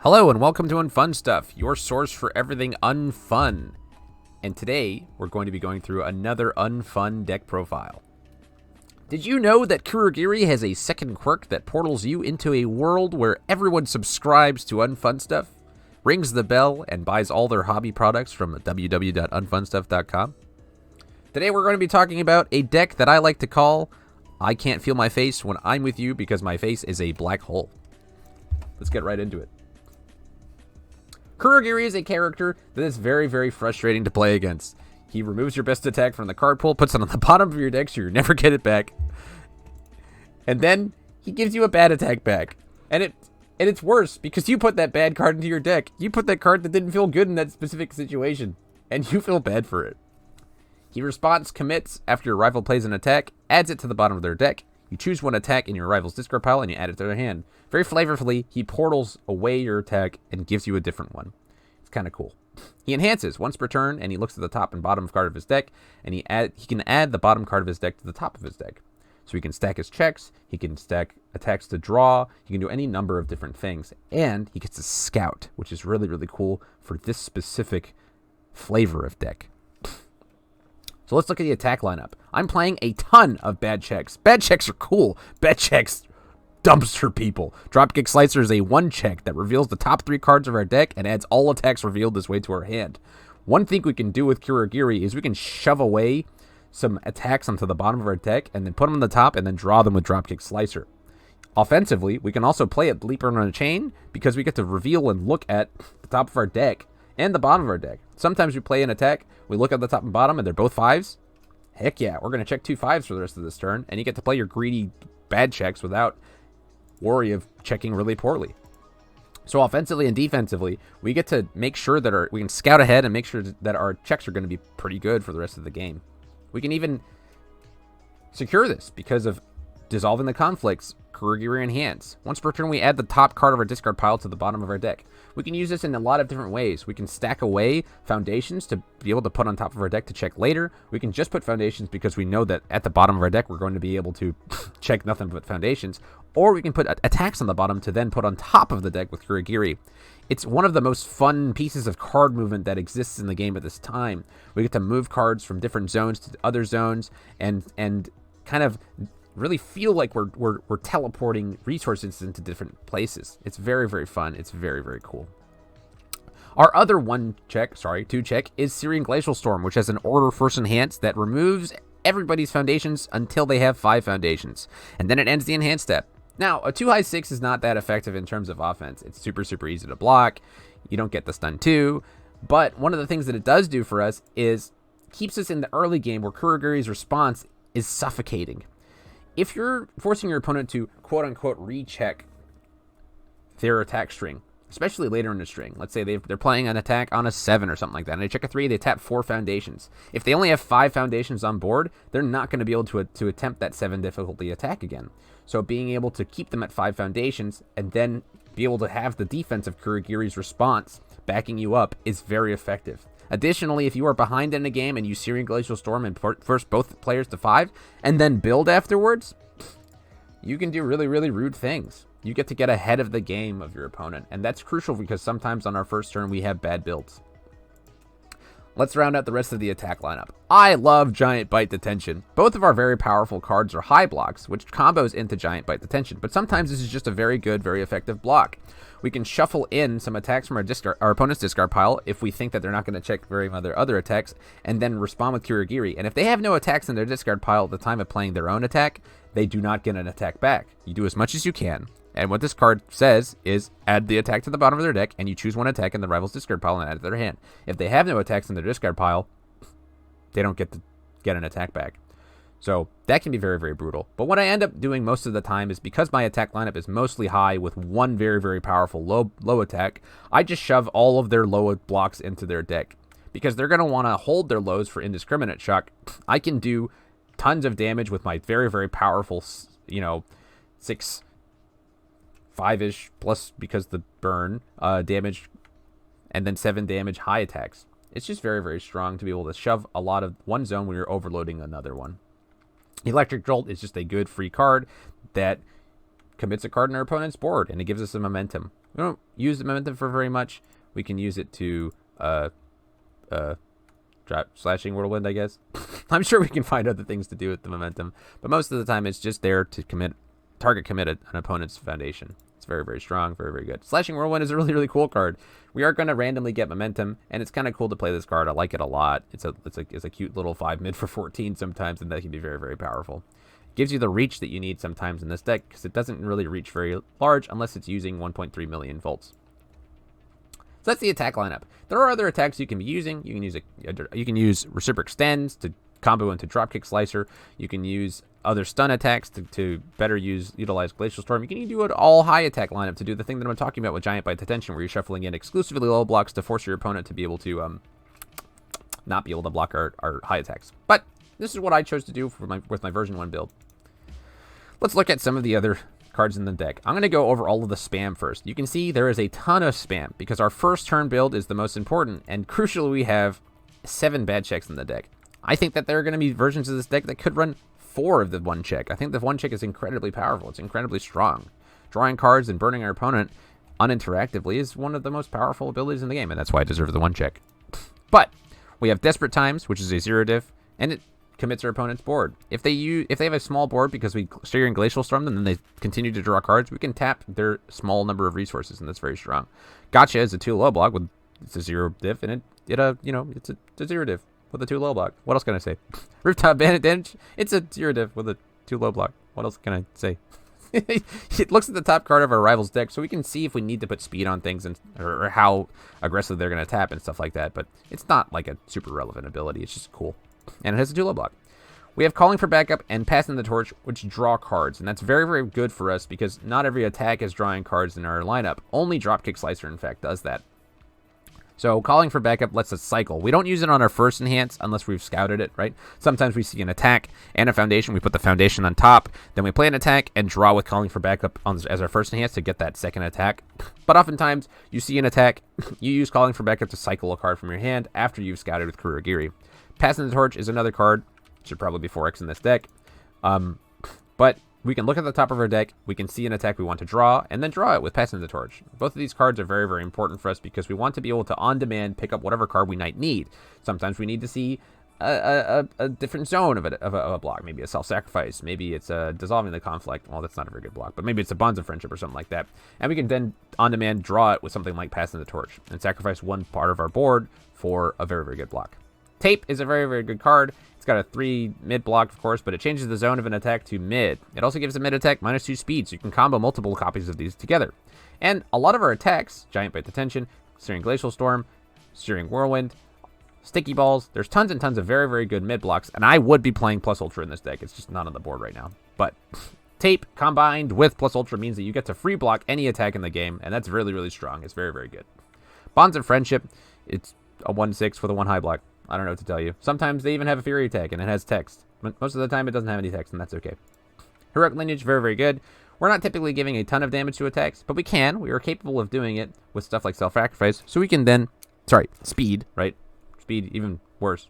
Hello and welcome to Unfun Stuff, your source for everything unfun. And today, we're going to be going through another Unfun deck profile. Did you know that Kurogiri has a second quirk that portals you into a world where everyone subscribes to Unfun Stuff, rings the bell, and buys all their hobby products from www.unfunstuff.com? Today, we're going to be talking about a deck that I like to call I Can't Feel My Face When I'm With You Because My Face is a Black Hole. Let's get right into it. Kurogiri is a character that is very, very frustrating to play against. He removes your best attack from the card pool, puts it on the bottom of your deck so you never get it back. And then he gives you a bad attack back. And it's worse because you put that bad card into your deck. You put that card that didn't feel good in that specific situation. And you feel bad for it. He response commits after your rival plays an attack, adds it to the bottom of their deck. You choose one attack in your rival's discard pile and you add it to their hand. Very flavorfully, he portals away your attack and gives you a different one. It's kind of cool. He enhances once per turn, and he looks at the top and bottom card of his deck, and he can add the bottom card of his deck to the top of his deck. So he can stack his checks, he can stack attacks to draw, he can do any number of different things, and he gets a scout, which is really, really cool for this specific flavor of deck. So let's look at the attack lineup. I'm playing a ton of bad checks. Bad checks are cool. Bad checks dumpster people. Dropkick Slicer is a 1-check that reveals the top 3 cards of our deck and adds all attacks revealed this way to our hand. One thing we can do with Kurogiri is we can shove away some attacks onto the bottom of our deck and then put them on the top and then draw them with Dropkick Slicer. Offensively, we can also play it Leaper on a Chain because we get to reveal and look at the top of our deck and the bottom of our deck. Sometimes we play an attack, we look at the top and bottom, and they're both 5s. Heck yeah, we're going to check 2 5s for the rest of this turn, and you get to play your greedy bad checks without worry of checking really poorly. So offensively and defensively, we get to make sure that we can scout ahead and make sure that our checks are going to be pretty good for the rest of the game. We can even secure this because of dissolving the conflicts. Kurogiri Enhance. Once per turn, we add the top card of our discard pile to the bottom of our deck. We can use this in a lot of different ways. We can stack away foundations to be able to put on top of our deck to check later. We can just put foundations because we know that at the bottom of our deck, we're going to be able to check nothing but foundations. Or we can put attacks on the bottom to then put on top of the deck with Kurogiri. It's one of the most fun pieces of card movement that exists in the game at this time. We get to move cards from different zones to other zones and kind of really feel like we're teleporting resources into different places. It's very, very fun. It's very, very cool. Our other 2-check is Syrian Glacial Storm, which has an Order First Enhance that removes everybody's foundations until they have 5 foundations. And then it ends the enhance step. Now, a 2-high-6 is not that effective in terms of offense. It's super, super easy to block. You don't get the stun 2. But one of the things that it does do for us is keeps us in the early game where Kurogiri's response is suffocating. If you're forcing your opponent to quote-unquote recheck their attack string, especially later in the string, let's say they're playing an attack on a 7 or something like that, and they check a 3, they tap 4 foundations. If they only have 5 foundations on board, they're not going to be able to attempt that 7 difficulty attack again. So being able to keep them at 5 foundations and then be able to have the defense of Kurogiri's response backing you up is very effective. Additionally, if you are behind in a game and you Syrian Glacial Storm and force both players to 5 and then build afterwards, you can do really, really rude things. You get to get ahead of the game of your opponent, and that's crucial because sometimes on our first turn we have bad builds. Let's round out the rest of the attack lineup. I love Giant Bite Detention. Both of our very powerful cards are high blocks, which combos into Giant Bite Detention, but sometimes this is just a very good, very effective block. We can shuffle in some attacks from our opponent's discard pile if we think that they're not going to check very other attacks, and then respond with Kurogiri. And if they have no attacks in their discard pile at the time of playing their own attack, they do not get an attack back. You do as much as you can. And what this card says is add the attack to the bottom of their deck, and you choose one attack in the rival's discard pile and add it to their hand. If they have no attacks in their discard pile, they don't get an attack back. So that can be very, very brutal. But what I end up doing most of the time is because my attack lineup is mostly high with one very, very powerful low attack, I just shove all of their low blocks into their deck. Because they're going to want to hold their lows for indiscriminate shock. I can do tons of damage with my very, very powerful, 6... 5-ish plus because the burn damage and then 7 damage high attacks. It's just very, very strong to be able to shove a lot of one zone when you're overloading another one. Electric Jolt is just a good free card that commits a card on our opponent's board, and it gives us some momentum. We don't use the momentum for very much. We can use it to drop Slashing Whirlwind, I guess. I'm sure we can find other things to do with the momentum, but most of the time it's just there to target commit an opponent's foundation. It's very, very strong, very, very good. Slashing Whirlwind is a really, really cool card. We are going to randomly get momentum, and it's kind of cool to play this card. I like it a lot. It's a cute little 5 mid for 14 sometimes, and that can be very, very powerful. Gives you the reach that you need sometimes in this deck, because it doesn't really reach very large unless it's using 1.3 million volts. So that's the attack lineup. There are other attacks you can be using. You can use Reciproc Extends to combo into Dropkick Slicer. You can use other stun attacks to better utilize Glacial Storm. You can do an all high attack lineup to do the thing that I'm talking about with Giant Bite Detention, where you're shuffling in exclusively low blocks to force your opponent to be able to not be able to block our high attacks. But this is what I chose to do with my version 1 build. Let's look at some of the other cards in the deck. I'm going to go over all of the spam first. You can see there is a ton of spam because our first turn build is the most important, and crucially we have 7 bad checks in the deck. I think that there are going to be versions of this deck that could run 4 of the 1 check. I think the 1 check is incredibly powerful. It's incredibly strong. Drawing cards and burning our opponent uninteractively is one of the most powerful abilities in the game, and that's why I deserve the 1 check. But we have Desperate Times, which is a 0 diff, and it commits our opponent's board. If they have a small board because we steer in Glacial Storm them, then they continue to draw cards, we can tap their small number of resources, and that's very strong. Gotcha is a 2 low block with it's a 0 diff, and it's a 0 diff with a 2 low block. What else can I say? Rooftop Bandit Damage, it's a 0 diff with a 2 low block. What else can I say? It looks at the top card of our rival's deck, so we can see if we need to put speed on things or how aggressive they're going to tap and stuff like that. But it's not like a super relevant ability. It's just cool. And it has a 2 low block. We have Calling for Backup and Passing the Torch, which draw cards. And that's very, very good for us because not every attack is drawing cards in our lineup. Only Dropkick Slicer, in fact, does that. So Calling for Backup lets us cycle. We don't use it on our first enhance unless we've scouted it, right? Sometimes we see an attack and a foundation. We put the foundation on top. Then we play an attack and draw with Calling for Backup as our first enhance to get that second attack. But oftentimes, you see an attack, you use Calling for Backup to cycle a card from your hand after you've scouted with Kurogiri. Passing the Torch is another card. Should probably be 4x in this deck. But we can look at the top of our deck. We can see an attack we want to draw, and then draw it with Passing the Torch. Both of these cards are very, very important for us because we want to be able to, on demand, pick up whatever card we might need. Sometimes we need to see a different zone of a block. Maybe a Self-Sacrifice. Maybe it's Dissolving the Conflict. Well, that's not a very good block, but maybe it's a Bonds of Friendship or something like that. And we can then, on demand, draw it with something like Passing the Torch and sacrifice one part of our board for a very, very good block. Tape is a very, very good card. It's got a 3 mid block, of course, but it changes the zone of an attack to mid. It also gives a mid attack -2 speed, so you can combo multiple copies of these together. And a lot of our attacks, Giant Bite Detention, Steering Glacial Storm, Steering Whirlwind, Sticky Balls, there's tons and tons of very, very good mid blocks, and I would be playing Plus Ultra in this deck. It's just not on the board right now. But Tape combined with Plus Ultra means that you get to free block any attack in the game, and that's really, really strong. It's very, very good. Bonds of Friendship, it's a 1/6 with a 1 high block. I don't know what to tell you. Sometimes they even have a Fury attack, and it has text. But most of the time, it doesn't have any text, and that's okay. Heroic Lineage, very, very good. We're not typically giving a ton of damage to attacks, but we can. We are capable of doing it with stuff like Self-Sacrifice, so we can then... Sorry, Speed, right? Speed, even worse.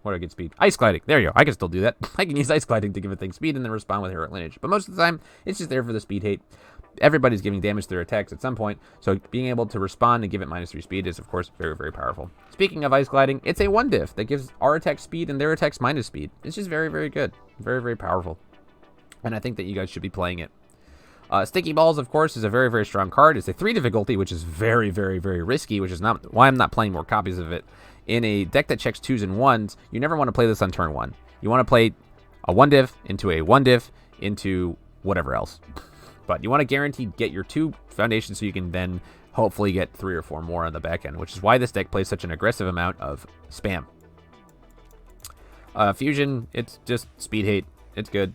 What do I get speed? Ice Gliding. There you go. I can still do that. I can use Ice Gliding to give a thing speed and then respond with Heroic Lineage. But most of the time, it's just there for the speed hate. Everybody's giving damage to their attacks at some point, so being able to respond and give it -3 speed is, of course, very, very powerful. Speaking of Ice Gliding, it's a 1 diff that gives our attack speed and their attacks minus speed. It's just very, very good. Very, very powerful. And I think that you guys should be playing it. Sticky Balls, of course, is a very, very strong card. It's a 3 difficulty, which is very, very, very risky, which is not why I'm not playing more copies of it. In a deck that checks 2s and 1s, you never want to play this on turn 1. You want to play a 1 diff into a 1 diff into whatever else. But you want to guaranteed get your 2 foundations so you can then hopefully get 3 or 4 more on the back end, which is why this deck plays such an aggressive amount of spam. Fusion, it's just speed hate. It's good.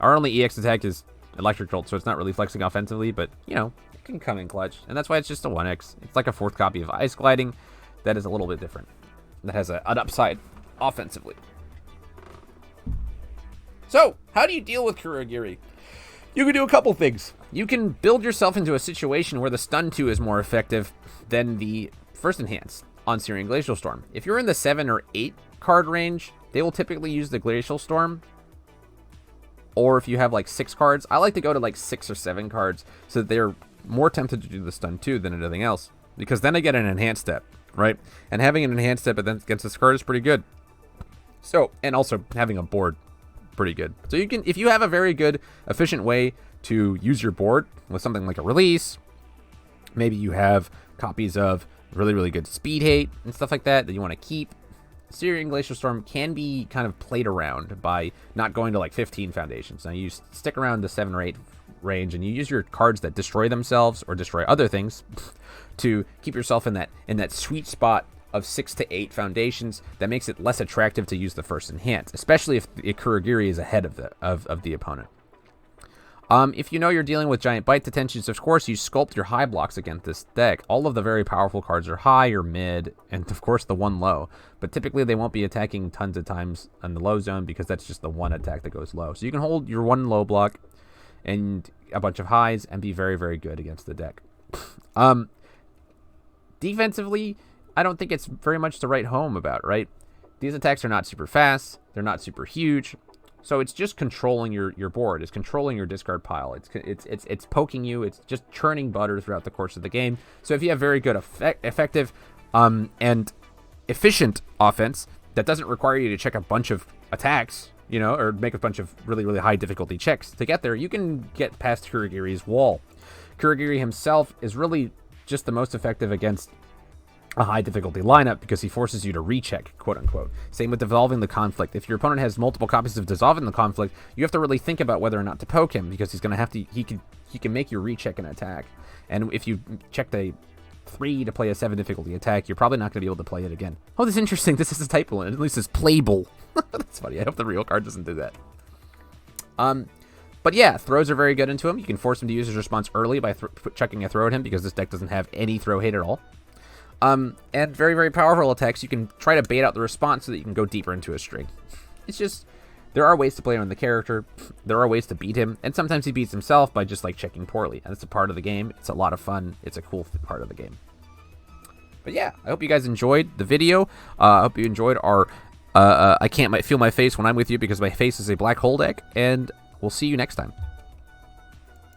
Our only EX attack is Electric Jolt, so it's not really flexing offensively, but, you know, it can come in clutch. And that's why it's just a 1x. It's like a 4th copy of Ice Gliding that is a little bit different. That has an upside offensively. So, how do you deal with Kurogiri? You can do a couple things. You can build yourself into a situation where the stun 2 is more effective than the first enhance on Searing Glacial Storm. If you're in the 7 or 8 card range, they will typically use the Glacial Storm Or if you have like 6 cards, I like to go to like 6 or 7 cards so that they're more tempted to do the stun 2 than anything else. Because then I get an enhanced step, right? And having an enhanced step against this card is pretty good. So, and also having a board, pretty good. So you can, if you have a very good, efficient way to use your board with something like a release, maybe you have copies of really, really good speed hate and stuff like that you want to keep. Syrian Glacial Storm can be kind of played around by not going to like 15 foundations. Now you stick around the 7 or 8 range and you use your cards that destroy themselves or destroy other things to keep yourself in that sweet spot of 6 to 8 foundations that makes it less attractive to use the first enhance, especially if the Kurogiri is ahead of the opponent. If you know you're dealing with giant bite detentions, of course, you sculpt your high blocks against this deck. All of the very powerful cards are high or mid, and of course the one low. But typically they won't be attacking tons of times on the low zone because that's just the one attack that goes low. So you can hold your one low block and a bunch of highs and be very, very good against the deck. Defensively, I don't think it's very much to write home about, right? These attacks are not super fast. They're not super huge. So it's just controlling your board. It's controlling your discard pile. It's poking you. It's just churning butter throughout the course of the game. So if you have very good, effective, and efficient offense that doesn't require you to check a bunch of attacks, you know, or make a bunch of really, really high difficulty checks to get there, you can get past Kurogiri's wall. Kurogiri himself is really just the most effective against a high difficulty lineup because he forces you to recheck, quote unquote. Same with Dissolving the Conflict. If your opponent has multiple copies of Dissolving the Conflict, you have to really think about whether or not to poke him because he's going to have to, he can make you recheck an attack. And if you checked a 3 to play a 7 difficulty attack, you're probably not going to be able to play it again. Oh, this is interesting. This is a typo, and at least it's playable. That's funny. I hope the real card doesn't do that. But yeah, throws are very good into him. You can force him to use his response early by chucking a throw at him because this deck doesn't have any throw hate at all. And very, very powerful attacks. You can try to bait out the response so that you can go deeper into a string. It's just, there are ways to play on the character. There are ways to beat him. And sometimes he beats himself by just like checking poorly. And it's a part of the game. It's a lot of fun. It's a cool part of the game. But yeah, I hope you guys enjoyed the video. I hope you enjoyed our, I can't feel my face when I'm with you because my face is a black hole deck. And we'll see you next time.